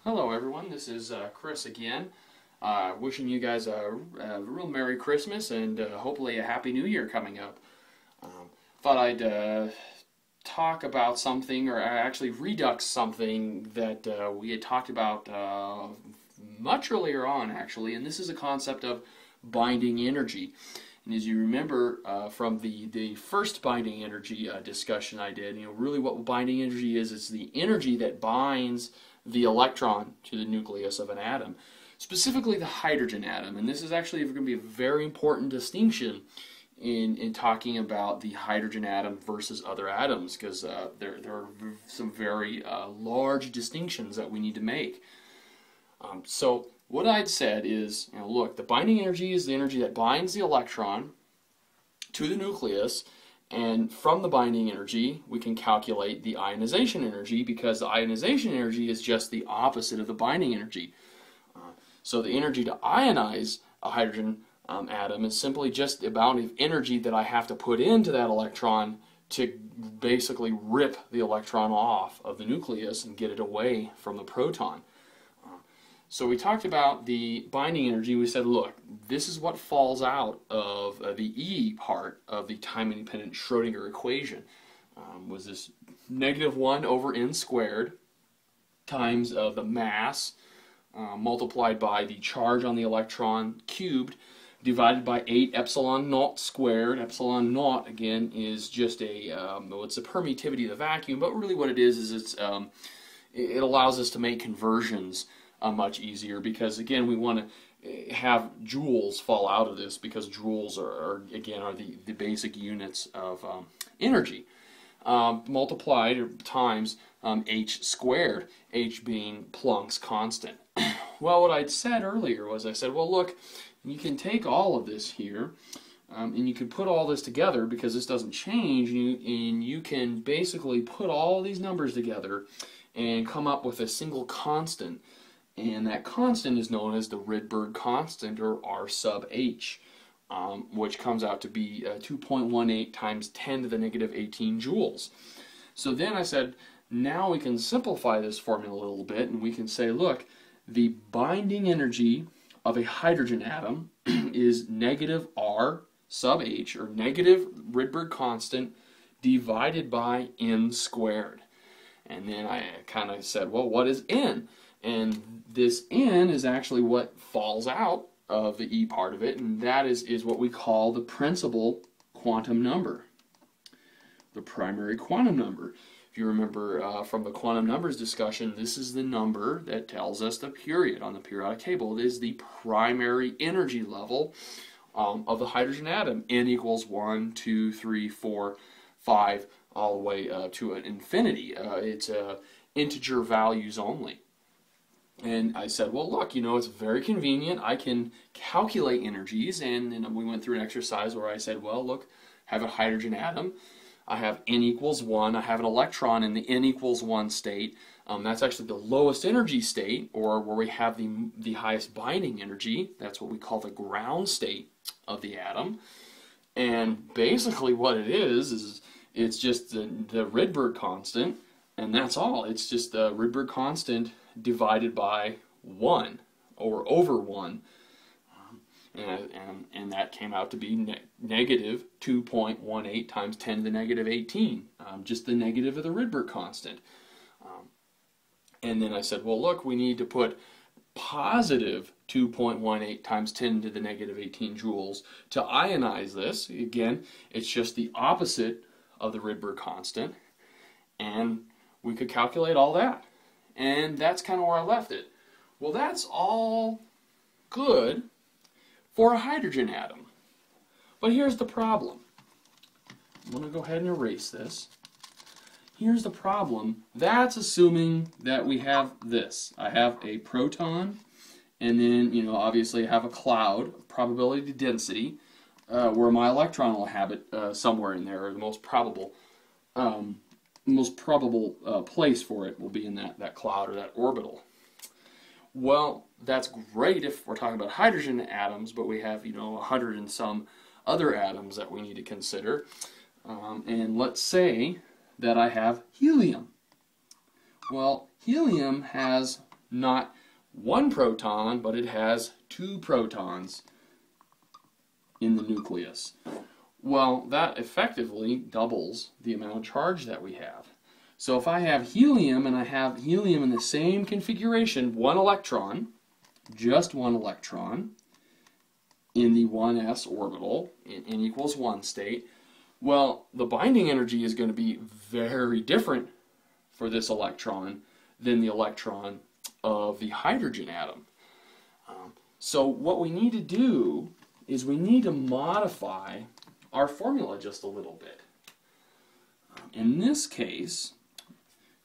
Hello everyone, this is Chris again. Wishing you guys a real Merry Christmas and hopefully a Happy New Year coming up. Thought I'd talk about something, or actually redux something that we had talked about much earlier on actually, and this is a concept of binding energy. And as you remember from the first binding energy discussion I did, really what binding energy is, it's the energy that binds the electron to the nucleus of an atom, specifically the hydrogen atom. And this is actually going to be a very important distinction in talking about the hydrogen atom versus other atoms, because there are some very large distinctions that we need to make. So what I'd said is, look, the binding energy is the energy that binds the electron to the nucleus, and from the binding energy we can calculate the ionization energy, because the ionization energy is just the opposite of the binding energy. So the energy to ionize a hydrogen atom is simply just the amount of energy that I have to put into that electron to basically rip the electron off of the nucleus and get it away from the proton. So we talked about the binding energy. We said, look, this is what falls out of the E part of the time-independent Schrodinger equation. Was this -1 over n squared times the mass multiplied by the charge on the electron cubed divided by 8 epsilon naught squared. Epsilon naught, again, is just it's the permittivity of the vacuum, but really what it is it allows us to make conversions much easier, because again we want to have joules fall out of this, because joules are the basic units of energy, multiplied times h squared, h being Planck's constant. Well, what I'd said earlier was, I said, well, look, you can take all of this here and you can put all this together, because this doesn't change, and you can basically put all these numbers together and come up with a single constant. And that constant is known as the Rydberg constant, or R sub h, which comes out to be 2.18 times 10 to the negative 18 joules. So then I said, now we can simplify this formula a little bit, and we can say, look, the binding energy of a hydrogen atom is negative R sub h, or negative Rydberg constant, divided by n squared. And then I kind of said, well, what is n? And this n is actually what falls out of the E part of it, and that is what we call the principal quantum number, the primary quantum number. If you remember from the quantum numbers discussion, this is the number that tells us the period on the periodic table. It is the primary energy level of the hydrogen atom. N equals 1, 2, 3, 4, 5, all the way to an infinity. It's integer values only. And I said, well, look, it's very convenient. I can calculate energies, and we went through an exercise where I said, well, look, I have a hydrogen atom. I have n equals 1. I have an electron in the n equals 1 state. That's actually the lowest energy state, or where we have the highest binding energy. That's what we call the ground state of the atom. And basically what it is it's just the Rydberg constant, and that's all. It's just the Rydberg constant divided by 1, or over 1, and that came out to be negative 2.18 times 10 to the negative 18, just the negative of the Rydberg constant. And then I said, well, look, we need to put positive 2.18 times 10 to the negative 18 joules to ionize this. Again, it's just the opposite of the Rydberg constant, and we could calculate all that. And that's kind of where I left it. Well, that's all good for a hydrogen atom. But here's the problem. I'm going to go ahead and erase this. Here's the problem. That's assuming that we have this. I have a proton, and then, obviously I have a cloud, probability density, where my electron will have it somewhere in there, or the most probable place for it will be in that cloud or that orbital. Well, that's great if we're talking about hydrogen atoms, but we have 100 and some other atoms that we need to consider. And let's say that I have helium. Well, helium has not one proton, but it has two protons in the nucleus. Well, that effectively doubles the amount of charge that we have. So if I have helium, and I have helium in the same configuration, one electron, just one electron, in the 1s orbital, in n equals 1 state, well, the binding energy is going to be very different for this electron than the electron of the hydrogen atom. So what we need to do is we need to modify our formula just a little bit. In this case,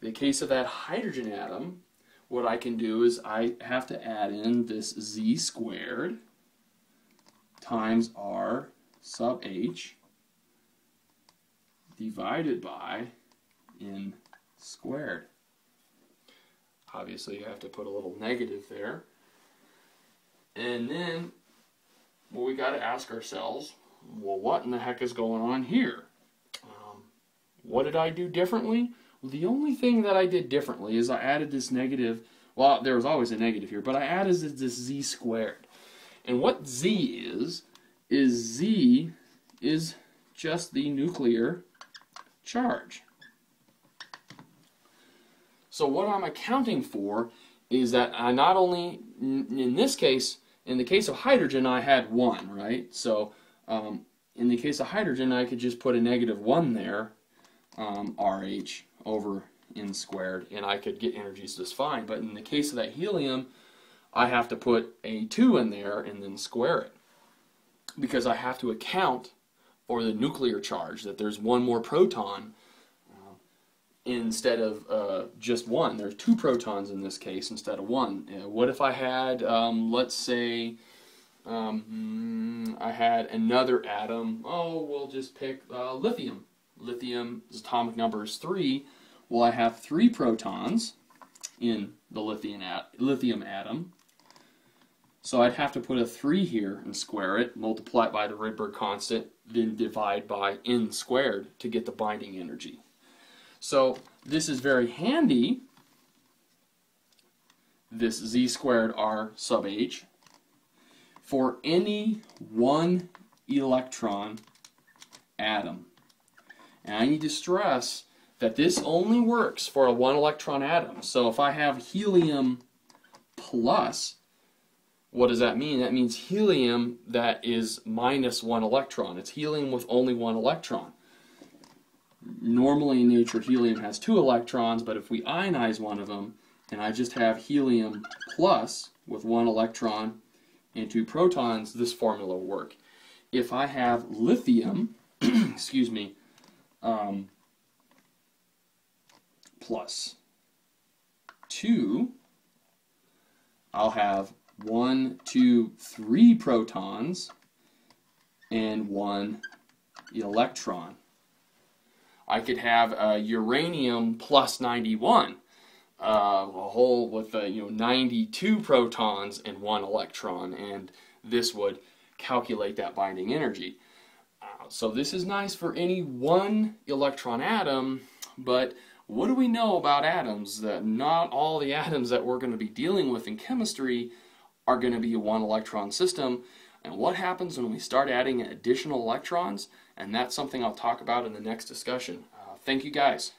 the case of that hydrogen atom, what I can do is I have to add in this z squared times r sub h divided by n squared. Obviously you have to put a little negative there. And then, well, we got to ask ourselves, well, what in the heck is going on here? What did I do differently? Well, the only thing that I did differently is I added this negative. Well, there was always a negative here, but I added this z squared. And what z z is just the nuclear charge. So what I'm accounting for is that I not only, in this case, in the case of hydrogen, I had 1, right? So in the case of hydrogen, I could just put a negative 1 there, RH over n squared, and I could get energies just fine. But in the case of that helium, I have to put a 2 in there and then square it, because I have to account for the nuclear charge, that there's one more proton instead of just one. There's 2 protons in this case instead of 1. What if I had, let's say, I had another atom, we'll just pick lithium. Lithium's atomic number is 3. Well, I have 3 protons in the lithium atom. So I'd have to put a 3 here and square it, multiply it by the Rydberg constant, then divide by n squared to get the binding energy. So this is very handy, this z squared r sub h, for any one electron atom. And I need to stress that this only works for a 1 electron atom. So if I have helium plus, what does that mean? That means helium that is minus 1 electron. It's helium with only 1 electron. Normally in nature, helium has 2 electrons, but if we ionize one of them, and I just have helium plus with 1 electron and 2 protons, this formula will work. If I have lithium, excuse me, plus 2, I'll have 1, 2, 3 protons and 1 electron. I could have uranium plus 91, a whole with 92 protons and 1 electron, and this would calculate that binding energy. So this is nice for any 1 electron atom, but what do we know about atoms? That not all the atoms that we're going to be dealing with in chemistry are going to be a 1 electron system. And what happens when we start adding additional electrons? And that's something I'll talk about in the next discussion. Thank you guys.